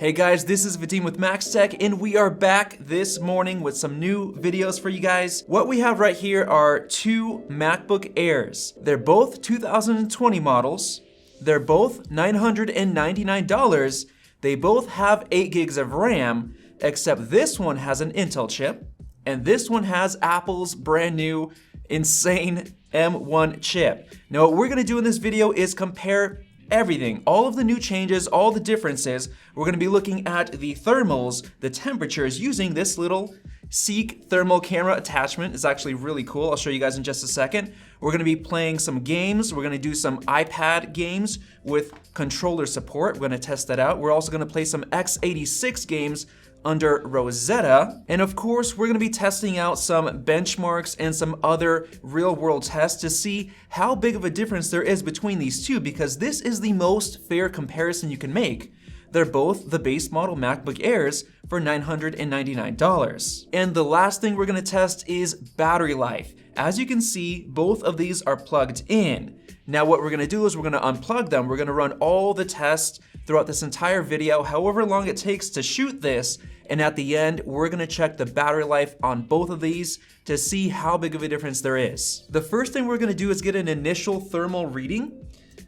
Hey guys, this is Vadim with Max Tech, and we are back this morning with some new videos for you guys. What we have right here are two MacBook Airs. They're both 2020 models. They're both $999. They both have 8 gigs of RAM, except this one has an Intel chip, and this one has Apple's brand new insane M1 chip. Now what we're gonna do in this video is compare everything, all of the new changes, all the differences. We're gonna be looking at the thermals, the temperatures, using this little Seek thermal camera attachment. It's actually really cool. I'll show you guys in just a second. We're gonna be playing some games. We're gonna do some iPad games with controller support. We're gonna test that out. We're also gonna play some x86 games under Rosetta. And of course, we're gonna be testing out some benchmarks and some other real world tests to see how big of a difference there is between these two, because this is the most fair comparison you can make. They're both the base model MacBook Airs for $999. And the last thing we're gonna test is battery life. As you can see, both of these are plugged in. Now what we're gonna do is we're gonna unplug them. We're gonna run all the tests throughout this entire video, however long it takes to shoot this, and at the end, we're gonna check the battery life on both of these to see how big of a difference there is. The first thing we're gonna do is get an initial thermal reading.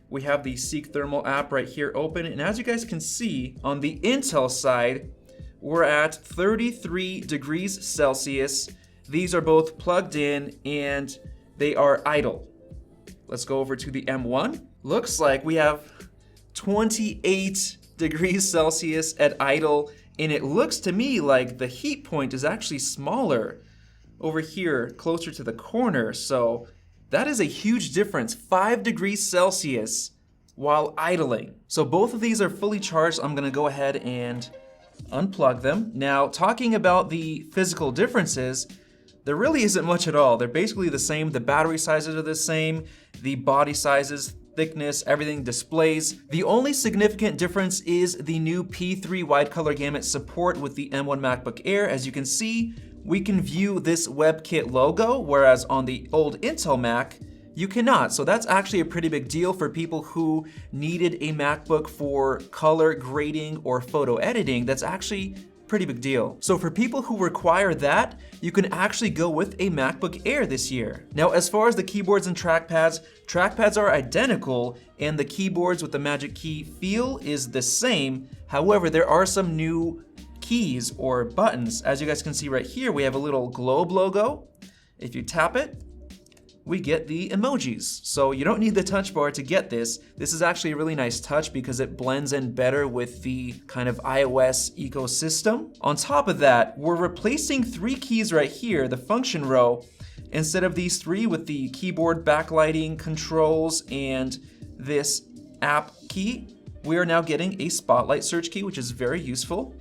We have the Seek Thermal app right here open, and as you guys can see, on the Intel side, we're at 33 degrees Celsius. These are both plugged in and they are idle. Let's go over to the M1. Looks like we have 28 degrees Celsius at idle, and it looks to me like the heat point is actually smaller over here, closer to the corner. So that is a huge difference, 5 degrees Celsius while idling. So both of these are fully charged. I'm gonna go ahead and unplug them. Now, talking about the physical differences, there really isn't much at all. They're basically the same. The battery sizes are the same, the body sizes, thickness, everything displays. The only significant difference is the new P3 wide color gamut support with the M1 MacBook Air. As you can see, we can view this WebKit logo, whereas on the old Intel Mac, you cannot. So that's actually a pretty big deal for people who needed a MacBook for color grading or photo editing. That's actually a pretty big deal. So for people who require that, you can actually go with a MacBook Air this year. Now, as far as the keyboards and trackpads are identical, and the keyboards with the Magic Key feel is the same. However, there are some new keys or buttons. As you guys can see right here, we have a little globe logo. If you tap it, we get the emojis. So you don't need the touch bar to get this. This is actually a really nice touch because it blends in better with the kind of iOS ecosystem. On top of that, we're replacing 3 keys right here, the function row, instead of these 3 with the keyboard backlighting controls and this app key. We are now getting a spotlight search key, which is very useful.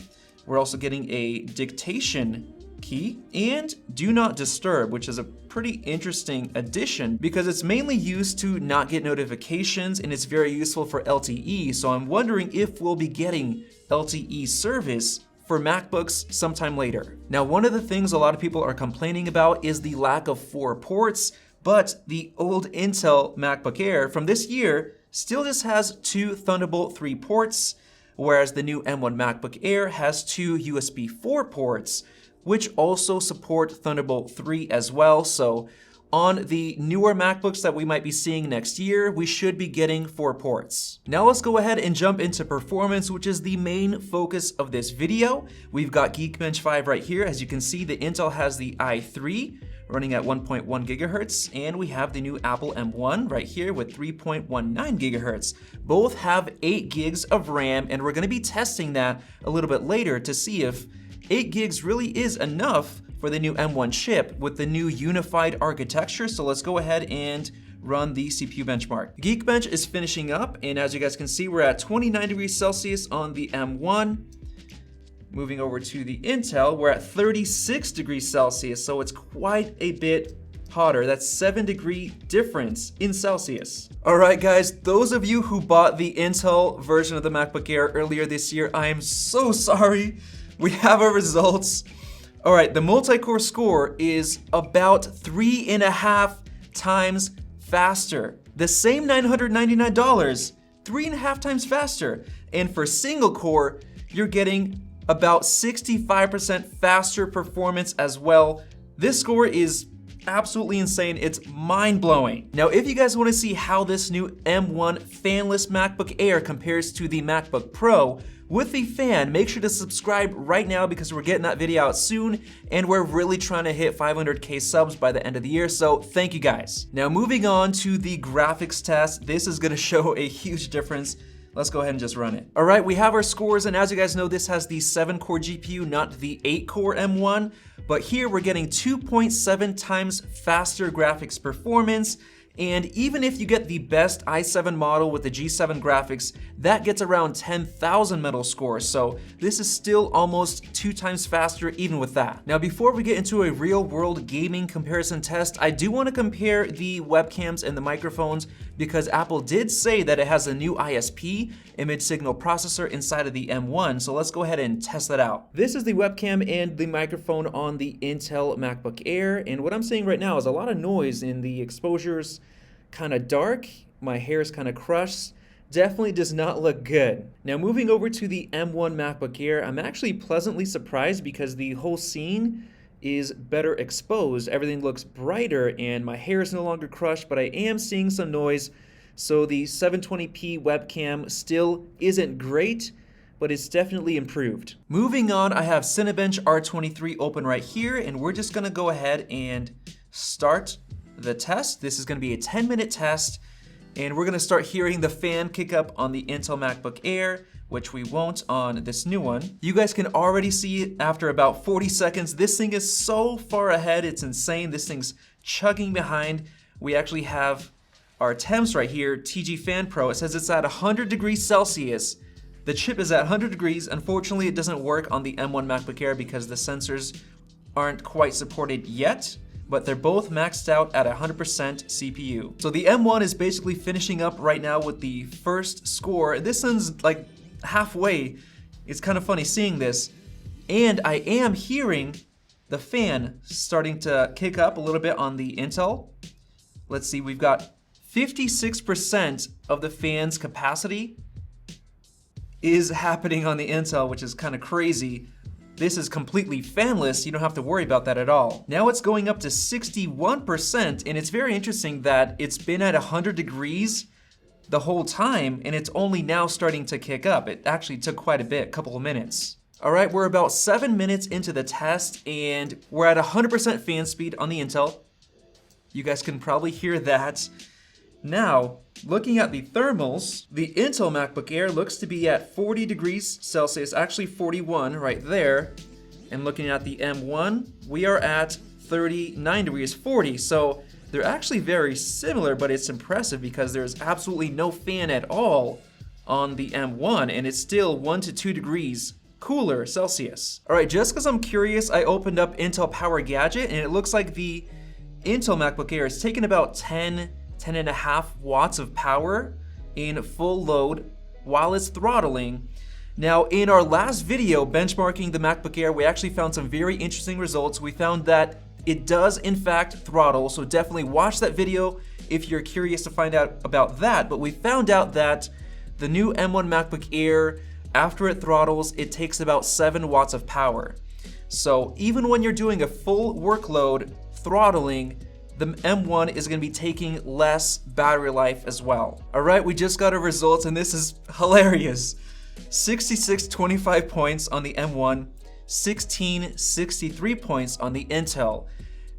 We're also getting a dictation key and do not disturb, which is a pretty interesting addition because it's mainly used to not get notifications, and it's very useful for LTE. So I'm wondering if we'll be getting LTE service for MacBooks sometime later. Now, one of the things a lot of people are complaining about is the lack of 4 ports, but the old Intel MacBook Air from this year still just has 2 Thunderbolt 3 ports, whereas the new M1 MacBook Air has 2 USB 4 ports, which also support Thunderbolt 3 as well. So on the newer MacBooks that we might be seeing next year, we should be getting 4 ports. Now let's go ahead and jump into performance, which is the main focus of this video. We've got Geekbench 5 right here. As you can see, the Intel has the i3 running at 1.1 gigahertz, and we have the new Apple M1 right here with 3.19 gigahertz. Both have 8 gigs of RAM, and we're gonna be testing that a little bit later to see if 8 gigs really is enough for the new M1 chip with the new unified architecture. So let's go ahead and run the CPU benchmark. Geekbench is finishing up, and as you guys can see, we're at 29 degrees Celsius on the M1. Moving over to the Intel, we're at 36 degrees Celsius, so it's quite a bit hotter. That's 7-degree difference in Celsius. All right, guys, those of you who bought the Intel version of the MacBook Air earlier this year, I am so sorry. We have our results. All right, the multi-core score is about 3.5 times faster. The same $999, 3.5 times faster. And for single core, you're getting about 65% faster performance as well. This score is absolutely insane. It's mind-blowing. Now, if you guys want to see how this new M1 fanless MacBook Air compares to the MacBook Pro with the fan, make sure to subscribe right now because we're getting that video out soon and we're really trying to hit 500K subs by the end of the year, so thank you guys. Now, moving on to the graphics test, this is going to show a huge difference. Let's go ahead and just run it. All right, we have our scores, and as you guys know, this has the 7-core GPU, not the 8-core M1, but here we're getting 2.7 times faster graphics performance, and even if you get the best i7 model with the G7 graphics, that gets around 10,000 metal score, so this is still almost 2 times faster even with that. Now, before we get into a real-world gaming comparison test, I do want to compare the webcams and the microphones because Apple did say that it has a new ISP, image signal processor, inside of the M1, so let's go ahead and test that out. This is the webcam and the microphone on the Intel MacBook Air, and what I'm seeing right now is a lot of noise in the exposures, kind of dark, my hair is kind of crushed, definitely does not look good. Now, moving over to the M1 MacBook Air, I'm actually pleasantly surprised because the whole scene is better exposed. Everything looks brighter and my hair is no longer crushed, but I am seeing some noise. So the 720p webcam still isn't great, but it's definitely improved. Moving on, I have Cinebench R23 open right here, and we're just gonna go ahead and start the test. This is gonna be a 10-minute test, and we're gonna start hearing the fan kick up on the Intel MacBook Air, which we won't on this new one. You guys can already see after about 40 seconds, this thing is so far ahead, it's insane. This thing's chugging behind. We actually have our temps right here, TG Fan Pro. It says it's at 100 degrees Celsius. The chip is at 100 degrees. Unfortunately, it doesn't work on the M1 MacBook Air because the sensors aren't quite supported yet, but they're both maxed out at 100% CPU. So the M1 is basically finishing up right now with the first score. This one's like halfway. It's kind of funny seeing this. And I am hearing the fan starting to kick up a little bit on the Intel. Let's see, we've got 56% of the fan's capacity is happening on the Intel, which is kind of crazy. This is completely fanless, you don't have to worry about that at all. Now it's going up to 61%, and it's very interesting that it's been at 100 degrees the whole time, and it's only now starting to kick up. It actually took quite a bit, a couple of minutes. All right, we're about 7 minutes into the test, and we're at 100% fan speed on the Intel. You guys can probably hear that. Now, looking at the thermals, the Intel MacBook Air looks to be at 40 degrees Celsius, actually 41 right there. And looking at the M1, we are at 39 degrees, 40. So they're actually very similar, but it's impressive because there's absolutely no fan at all on the M1, and it's still 1 to 2 degrees cooler Celsius. All right, just because I'm curious, I opened up Intel Power Gadget, and it looks like the Intel MacBook Air is taking about 10.5 watts of power in full load while it's throttling. Now, in our last video benchmarking the MacBook Air, we actually found some very interesting results. We found that it does in fact throttle, so definitely watch that video if you're curious to find out about that. But we found out that the new M1 MacBook Air, after it throttles, it takes about 7 watts of power. So even when you're doing a full workload throttling, the M1 is gonna be taking less battery life as well. All right, we just got our results, and this is hilarious. 66.25 points on the M1, 16.63 points on the Intel.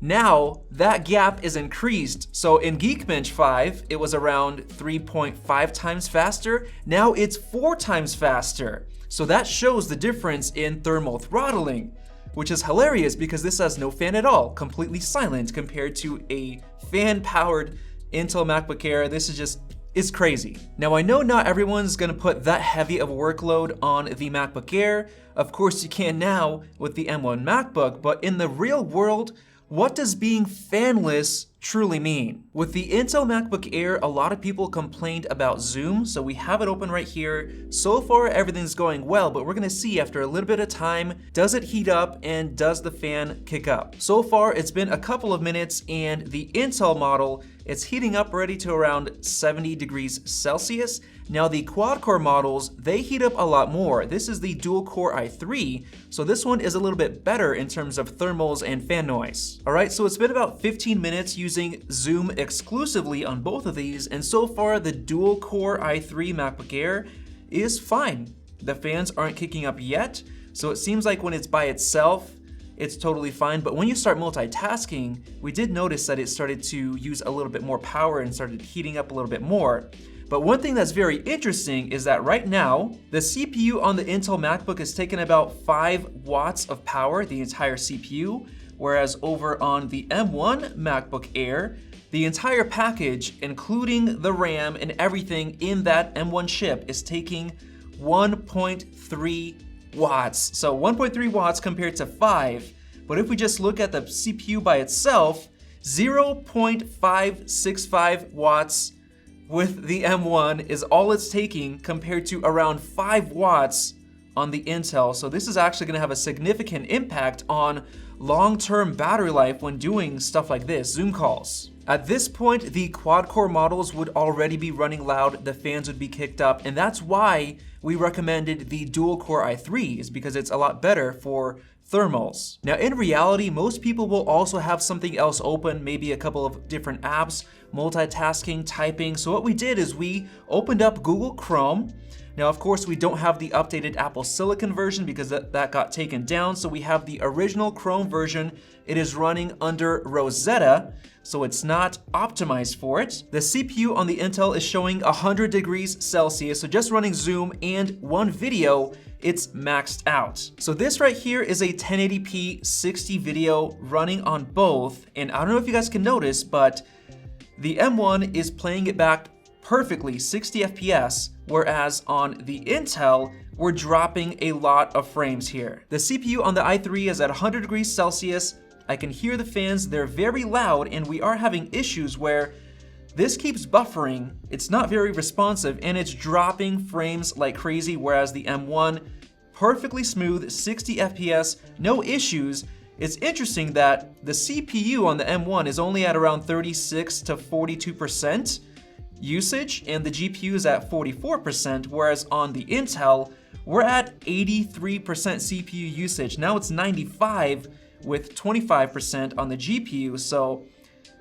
Now, that gap is increased. So in Geekbench 5, it was around 3.5 times faster. Now it's 4 times faster. So that shows the difference in thermal throttling, which is hilarious because this has no fan at all, completely silent compared to a fan-powered Intel MacBook Air. This is just, it's crazy. Now, I know not everyone's gonna put that heavy of a workload on the MacBook Air. Of course, you can now with the M1 MacBook, but in the real world, what does being fanless truly mean. With the Intel MacBook Air, a lot of people complained about zoom, so we have it open right here. So far, everything's going well, but we're gonna see after a little bit of time, does it heat up and does the fan kick up? So far, it's been a couple of minutes, and the Intel model, it's heating up already to around 70 degrees Celsius. Now the quad-core models, they heat up a lot more. This is the dual-core i3, so this one is a little bit better in terms of thermals and fan noise. All right, so it's been about 15 minutes using zoom exclusively on both of these, and so far the dual-core i3 MacBook Air is fine. The fans aren't kicking up yet, so it seems like when it's by itself, it's totally fine, but when you start multitasking, we did notice that it started to use a little bit more power and started heating up a little bit more. But one thing that's very interesting is that right now, the CPU on the Intel MacBook is taking about 5 watts of power, the entire CPU, whereas over on the M1 MacBook Air, the entire package, including the RAM and everything in that M1 chip, is taking 1.3 watts. So 1.3 watts compared to 5, but if we just look at the CPU by itself, 0.565 watts with the M1 is all it's taking compared to around 5 watts on the Intel. So this is actually gonna have a significant impact on long-term battery life when doing stuff like this, Zoom calls. At this point, the quad-core models would already be running loud, the fans would be kicked up, and that's why we recommended the dual-core i3, is because it's a lot better for thermals. Now in reality, most people will also have something else open, maybe a couple of different apps, multitasking, typing. So what we did is we opened up Google Chrome. Now of course we don't have the updated Apple Silicon version because that got taken down, so we have the original Chrome version. It is running under Rosetta, so it's not optimized for it. The CPU on the Intel is showing 100 degrees Celsius, so just running Zoom and one video, it's maxed out. So this right here is a 1080p 60 video running on both, and I don't know if you guys can notice, but the M1 is playing it back perfectly, 60 FPS, whereas on the Intel, we're dropping a lot of frames here. The CPU on the i3 is at 100 degrees Celsius. I can hear the fans, they're very loud, and we are having issues where this keeps buffering, it's not very responsive, and it's dropping frames like crazy, whereas the M1, perfectly smooth, 60 FPS, no issues. It's interesting that the CPU on the M1 is only at around 36 to 42% usage, and the GPU is at 44%, whereas on the Intel, we're at 83% CPU usage. Now it's 95 with 25% on the GPU, so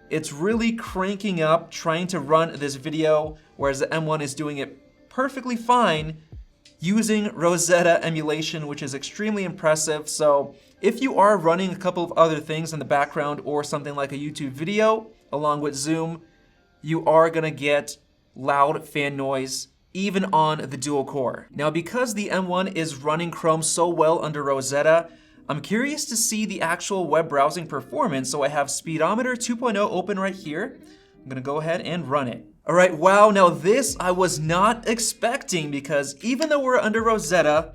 it's really cranking up trying to run this video, whereas the M1 is doing it perfectly fine using Rosetta emulation, which is extremely impressive. So if you are running a couple of other things in the background or something like a YouTube video along with Zoom, you are gonna get loud fan noise even on the dual core. Now because the M1 is running Chrome so well under Rosetta, I'm curious to see the actual web browsing performance, so I have Speedometer 2.0 open right here. I'm gonna go ahead and run it. All right, wow, now this I was not expecting, because even though we're under Rosetta,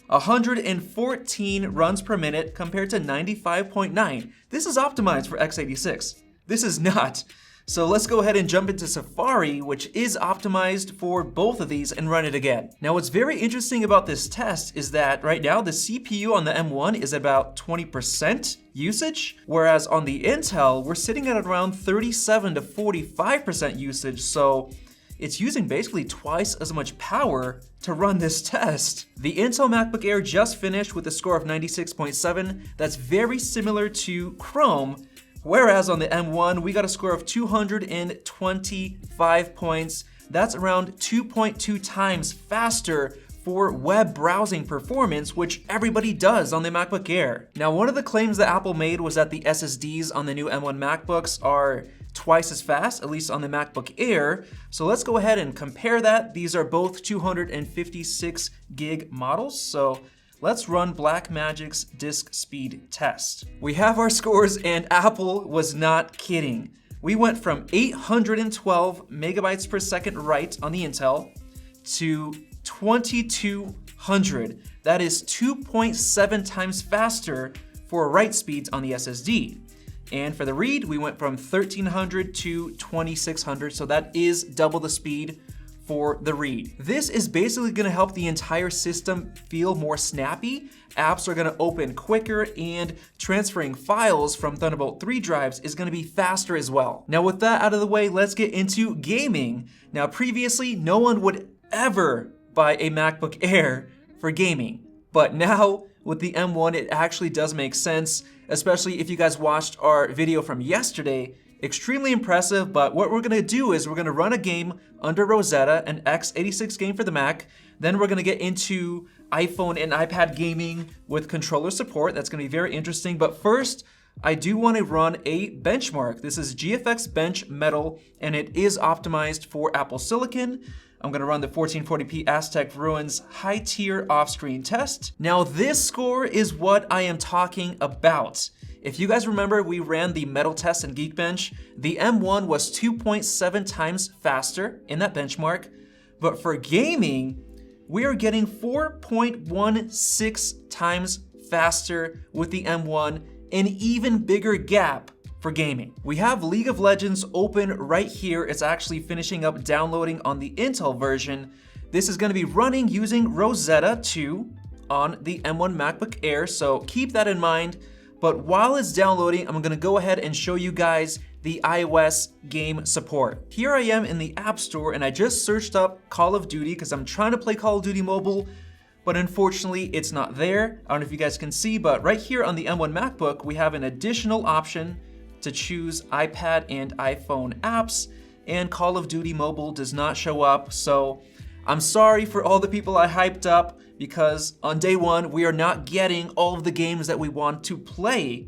114 runs per minute compared to 95.9. This is optimized for x86. This is not. So let's go ahead and jump into Safari, which is optimized for both of these, and run it again. Now what's very interesting about this test is that right now the CPU on the M1 is about 20% usage, whereas on the Intel, we're sitting at around 37 to 45% usage, so it's using basically twice as much power to run this test. The Intel MacBook Air just finished with a score of 96.7. That's very similar to Chrome, whereas on the M1, we got a score of 225 points. That's around 2.2 times faster for web browsing performance, which everybody does on the MacBook Air. Now, one of the claims that Apple made was that the SSDs on the new M1 MacBooks are twice as fast, at least on the MacBook Air. So let's go ahead and compare that. These are both 256 gig models. So let's run Blackmagic's disk speed test. We have our scores, and Apple was not kidding. We went from 812 megabytes per second write on the Intel to 2200. That is 2.7 times faster for write speeds on the SSD. And for the read, we went from 1300 to 2600, so that is double the speed for the read. This is basically gonna help the entire system feel more snappy. Apps are gonna open quicker, and transferring files from Thunderbolt 3 drives is gonna be faster as well. Now with that out of the way, let's get into gaming. Now previously, no one would ever buy a MacBook Air for gaming, but now with the M1, it actually does make sense, especially if you guys watched our video from yesterday. Extremely impressive, but what we're gonna do is we're gonna run a game under Rosetta, an x86 game for the Mac. Then we're gonna get into iPhone and iPad gaming with controller support. That's gonna be very interesting. But first, I do wanna run a benchmark. This is GFX Bench Metal, and it is optimized for Apple Silicon. I'm gonna run the 1440p Aztec Ruins high tier off-screen test. Now this score is what I am talking about. If you guys remember, we ran the metal test in Geekbench. The M1 was 2.7 times faster in that benchmark, but for gaming, we are getting 4.16 times faster with the M1, an even bigger gap for gaming. We have League of Legends open right here. It's actually finishing up downloading on the Intel version. This is gonna be running using Rosetta 2 on the M1 MacBook Air, so keep that in mind. But while it's downloading, I'm gonna go ahead and show you guys the iOS game support. Here I am in the App Store, and I just searched up Call of Duty because I'm trying to play Call of Duty Mobile, but unfortunately it's not there. I don't know if you guys can see, but right here on the M1 MacBook, we have an additional option to choose iPad and iPhone apps, and Call of Duty Mobile does not show up. So I'm sorry for all the people I hyped up, because on day one, we are not getting all of the games that we want to play.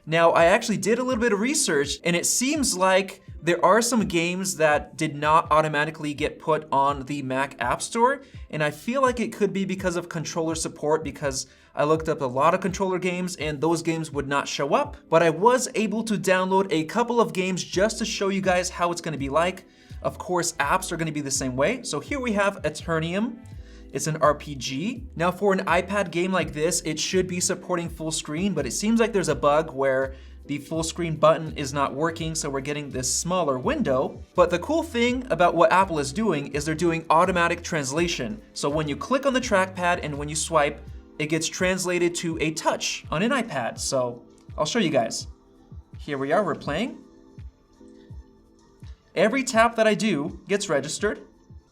Now, I actually did a little bit of research, and it seems like there are some games that did not automatically get put on the Mac App Store, and I feel like it could be because of controller support, because I looked up a lot of controller games and those games would not show up. But I was able to download a couple of games just to show you guys how it's gonna be like. Of course, apps are gonna be the same way. So here we have Eternium. It's an RPG. Now for an iPad game like this, it should be supporting full screen, but it seems like there's a bug where the full screen button is not working, so we're getting this smaller window. But the cool thing about what Apple is doing is they're doing automatic translation. So when you click on the trackpad and when you swipe, it gets translated to a touch on an iPad. So I'll show you guys. Here we are, we're playing. Every tap that I do gets registered,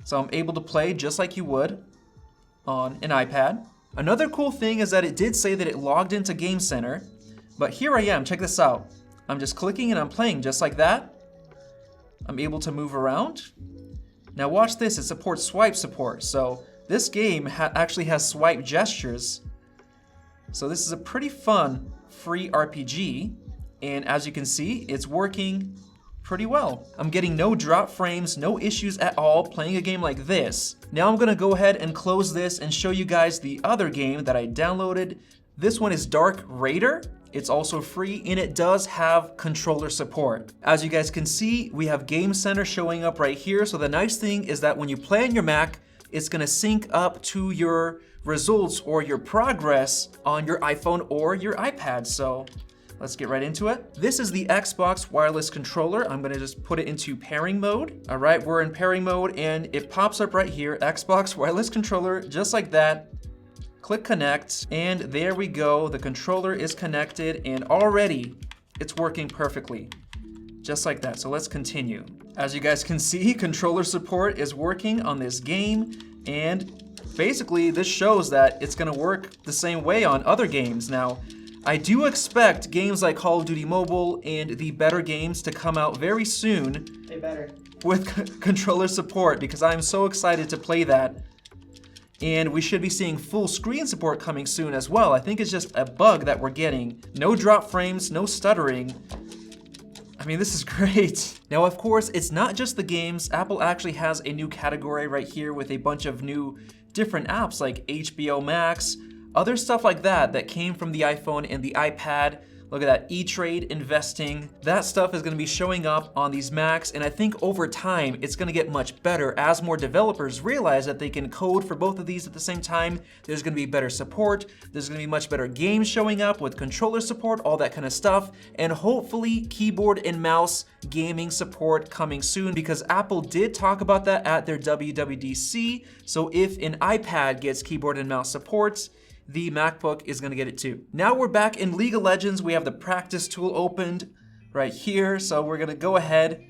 so I'm able to play just like you would on an iPad. Another cool thing is that it did say that it logged into Game Center, but here I am, check this out. I'm just clicking and I'm playing just like that. I'm able to move around. Now watch this, it supports swipe support. So this game actually has swipe gestures. So this is a pretty fun, free RPG. And as you can see, it's working pretty well. I'm getting no drop frames, no issues at all playing a game like this. Now I'm gonna go ahead and close this and show you guys the other game that I downloaded. This one is Dark Raider. It's also free and it does have controller support. As you guys can see, we have Game Center showing up right here. So the nice thing is that when you play on your Mac, it's gonna sync up to your results or your progress on your iPhone or your iPad. So let's get right into it. This is the Xbox wireless controller. I'm gonna just put it into pairing mode. All right, we're in pairing mode and it pops up right here, Xbox wireless controller, just like that. Click connect, and there we go. The controller is connected and already it's working perfectly, just like that. So let's continue. As you guys can see, controller support is working on this game, and basically this shows that it's gonna work the same way on other games. Now, I do expect games like Call of Duty Mobile and the better games to come out very soon. They better. With controller support, because I'm so excited to play that. And we should be seeing full screen support coming soon as well. I think it's just a bug that we're getting. No drop frames, no stuttering. I mean, this is great. Now, of course, it's not just the games. Apple actually has a new category right here with a bunch of new different apps like HBO Max, other stuff like that that came from the iPhone and the iPad, Look at that, E-Trade investing. That stuff is gonna be showing up on these Macs, and I think over time, it's gonna get much better as more developers realize that they can code for both of these at the same time. There's gonna be better support. There's gonna be much better games showing up with controller support, all that kind of stuff, and hopefully keyboard and mouse gaming support coming soon, because Apple did talk about that at their WWDC. So if an iPad gets keyboard and mouse support, the MacBook is gonna get it too. Now we're back in League of Legends. We have the practice tool opened right here. So we're gonna go ahead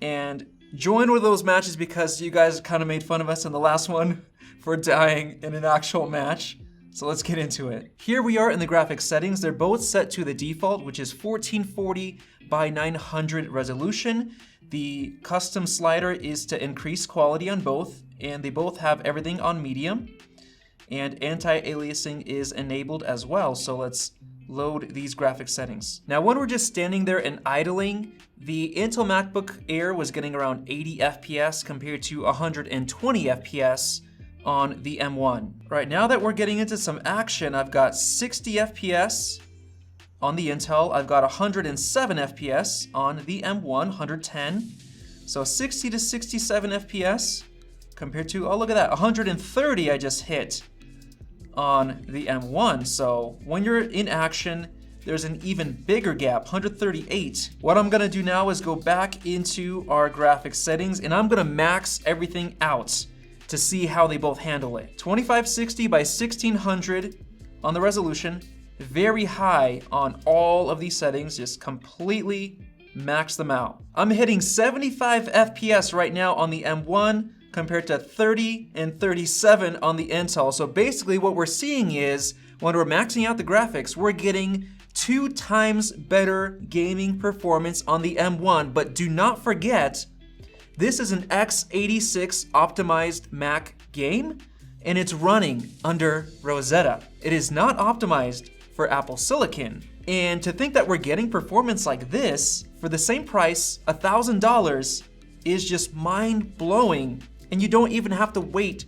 and join one of those matches because you guys kind of made fun of us in the last one for dying in an actual match. So let's get into it. Here we are in the graphics settings. They're both set to the default, which is 1440 by 900 resolution. The custom slider is to increase quality on both, and they both have everything on medium. And anti-aliasing is enabled as well. So let's load these graphics settings. Now, when we're just standing there and idling, the Intel MacBook Air was getting around 80 FPS compared to 120 FPS on the M1. Right now that we're getting into some action, I've got 60 FPS on the Intel. I've got 107 FPS on the M1, 110. So 60 to 67 FPS compared to, oh look at that, 130 I just hit on the M1. So when you're in action, there's an even bigger gap, 138. What I'm gonna do now is go back into our graphics settings and I'm gonna max everything out to see how they both handle it. 2560 by 1600 on the resolution, very high on all of these settings, just completely max them out. I'm hitting 75 FPS right now on the M1 compared to 30 and 37 on the Intel. So basically what we're seeing is when we're maxing out the graphics, we're getting 2 times better gaming performance on the M1. But do not forget, this is an x86 optimized Mac game, and it's running under Rosetta. It is not optimized for Apple Silicon. And to think that we're getting performance like this for the same price, $1,000, is just mind-blowing. And you don't even have to wait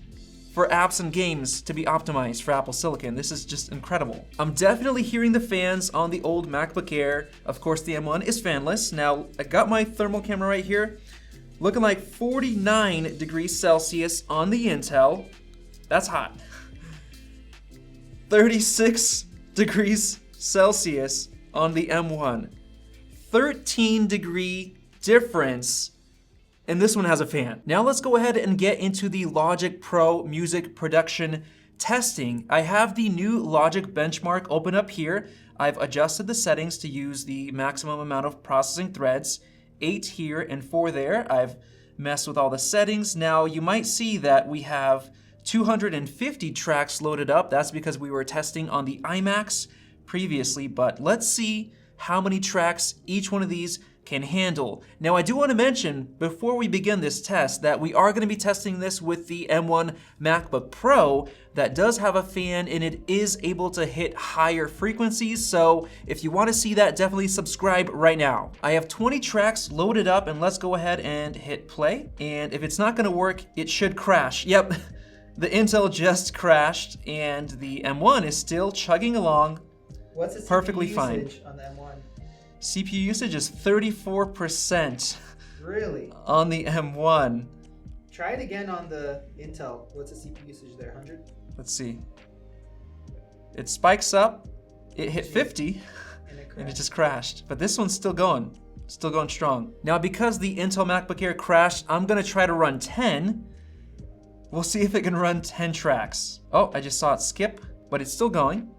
for apps and games to be optimized for Apple Silicon. This is just incredible. I'm definitely hearing the fans on the old MacBook Air. Of course, the M1 is fanless. Now, I got my thermal camera right here, looking like 49 degrees Celsius on the Intel. That's hot. 36 degrees Celsius on the M1. 13-degree difference. And this one has a fan. Now let's go ahead and get into the Logic Pro music production testing. I have the new Logic benchmark open up here. I've adjusted the settings to use the maximum amount of processing threads, 8 here and 4 there. I've messed with all the settings. Now you might see that we have 250 tracks loaded up. That's because we were testing on the iMacs previously, but let's see how many tracks each one of these can handle. Now I do want to mention before we begin this test that we are going to be testing this with the M1 MacBook Pro that does have a fan and it is able to hit higher frequencies. So if you want to see that, definitely subscribe right now. I have 20 tracks loaded up and let's go ahead and hit play. And if it's not going to work, it should crash. Yep, the Intel just crashed and the M1 is still chugging along. What's its perfectly CPU fine. usage on the M1? CPU usage is 34%. Really? On the M1. Try it again on the Intel. What's the CPU usage there? 100? Let's see. It spikes up, it hit 50, and it just crashed. But this one's still going strong. Now because the Intel MacBook Air crashed, I'm gonna try to run 10. We'll see if it can run 10 tracks. Oh, I just saw it skip, but it's still going.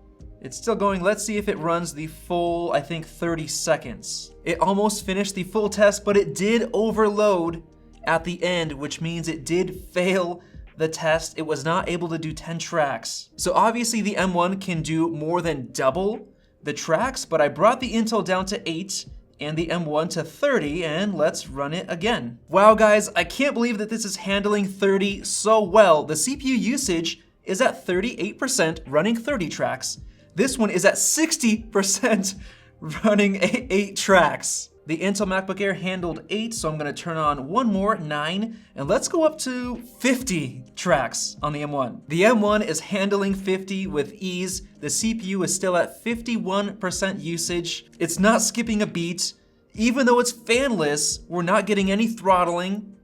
It's still going. Let's see if it runs the full, I think, 30 seconds. It almost finished the full test, but it did overload at the end, which means it did fail the test. It was not able to do 10 tracks. So obviously the M1 can do more than double the tracks, but I brought the Intel down to 8 and the M1 to 30, and let's run it again. Wow guys, I can't believe that this is handling 30 so well. The CPU usage is at 38% running 30 tracks. This one is at 60% running 8 tracks. The Intel MacBook Air handled 8, so I'm gonna turn on one more, 9, and let's go up to 50 tracks on the M1. The M1 is handling 50 with ease. The CPU is still at 51% usage. It's not skipping a beat. Even though it's fanless, we're not getting any throttling.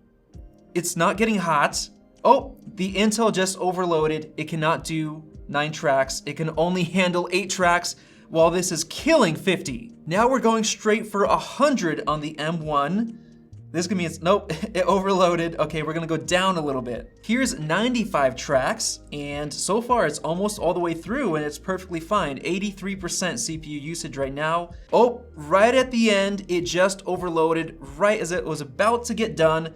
It's not getting hot. Oh, the Intel just overloaded. It cannot do 9 tracks. It can only handle 8 tracks, while this is killing 50. Now we're going straight for 100 on the M1. This could mean nope, it overloaded. Okay, we're gonna go down a little bit. Here's 95 tracks, and so far it's almost all the way through and it's perfectly fine. 83% CPU usage right now. Oh, right at the end, it just overloaded right as it was about to get done.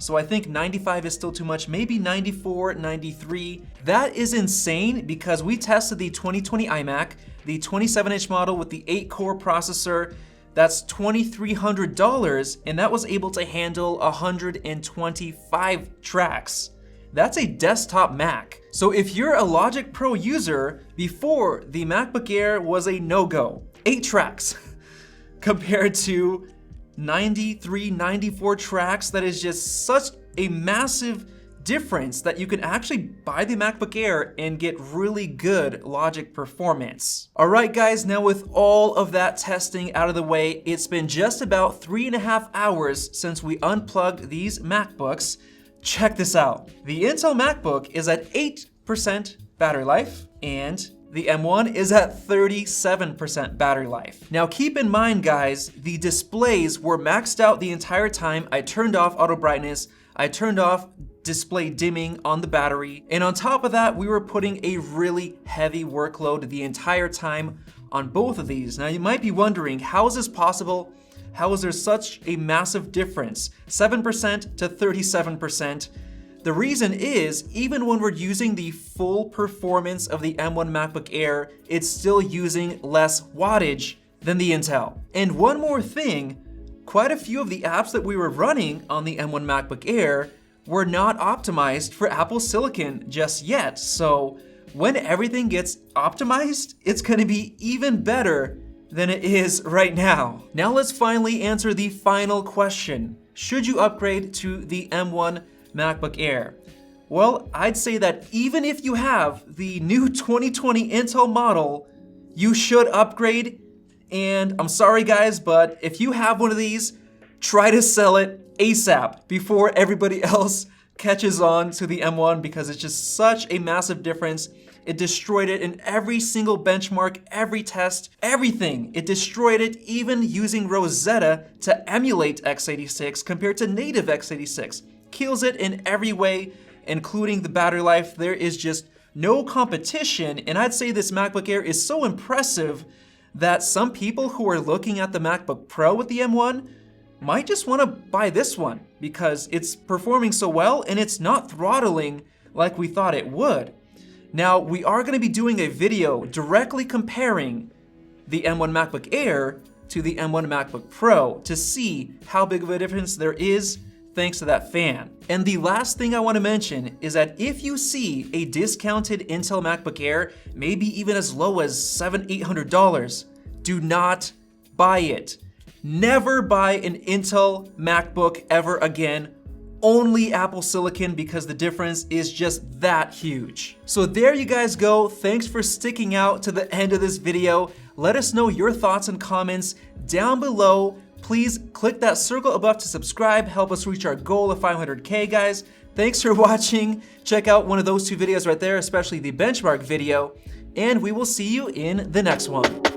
So I think 95 is still too much, maybe 94, 93. That is insane because we tested the 2020 iMac, the 27-inch model with the 8-core processor. That's $2,300, and that was able to handle 125 tracks. That's a desktop Mac. So if you're a Logic Pro user, before the MacBook Air was a no-go. 8 tracks compared to 93, 94 tracks. That is just such a massive difference that you can actually buy the MacBook Air and get really good Logic performance. All right, guys, now with all of that testing out of the way, it's been just about 3.5 hours since we unplugged these MacBooks. Check this out. The Intel MacBook is at 8% battery life, and the M1 is at 37% battery life. Now keep in mind, guys, the displays were maxed out the entire time. I turned off auto brightness, I turned off display dimming on the battery, and on top of that, we were putting a really heavy workload the entire time on both of these. Now you might be wondering, how is this possible? How is there such a massive difference? 7% to 37%. The reason is, even when we're using the full performance of the M1 MacBook Air, it's still using less wattage than the Intel. And one more thing, quite a few of the apps that we were running on the M1 MacBook Air were not optimized for Apple Silicon just yet. So when everything gets optimized, it's gonna be even better than it is right now. Now let's finally answer the final question. Should you upgrade to the M1 MacBook Air? Well, I'd say that even if you have the new 2020 Intel model, you should upgrade. And I'm sorry guys, but if you have one of these, try to sell it ASAP before everybody else catches on to the M1, because it's just such a massive difference. It destroyed it in every single benchmark, every test, everything. It destroyed it even using Rosetta to emulate x86 compared to native x86. Kills it in every way, including the battery life. There is just no competition, and I'd say this MacBook Air is so impressive that some people who are looking at the MacBook Pro with the M1 might just want to buy this one because it's performing so well and it's not throttling like we thought it would. Now, we are going to be doing a video directly comparing the M1 MacBook Air to the M1 MacBook Pro to see how big of a difference there is thanks to that fan. And the last thing I want to mention is that if you see a discounted Intel MacBook Air, maybe even as low as $700, $800, do not buy it. Never buy an Intel MacBook ever again. Only Apple Silicon, because the difference is just that huge. So there you guys go. Thanks for sticking out to the end of this video. Let us know your thoughts and comments down below. Please click that circle above to subscribe. Help us reach our goal of 500K, guys. Thanks for watching. Check out one of those 2 videos right there, especially the benchmark video, and we will see you in the next one.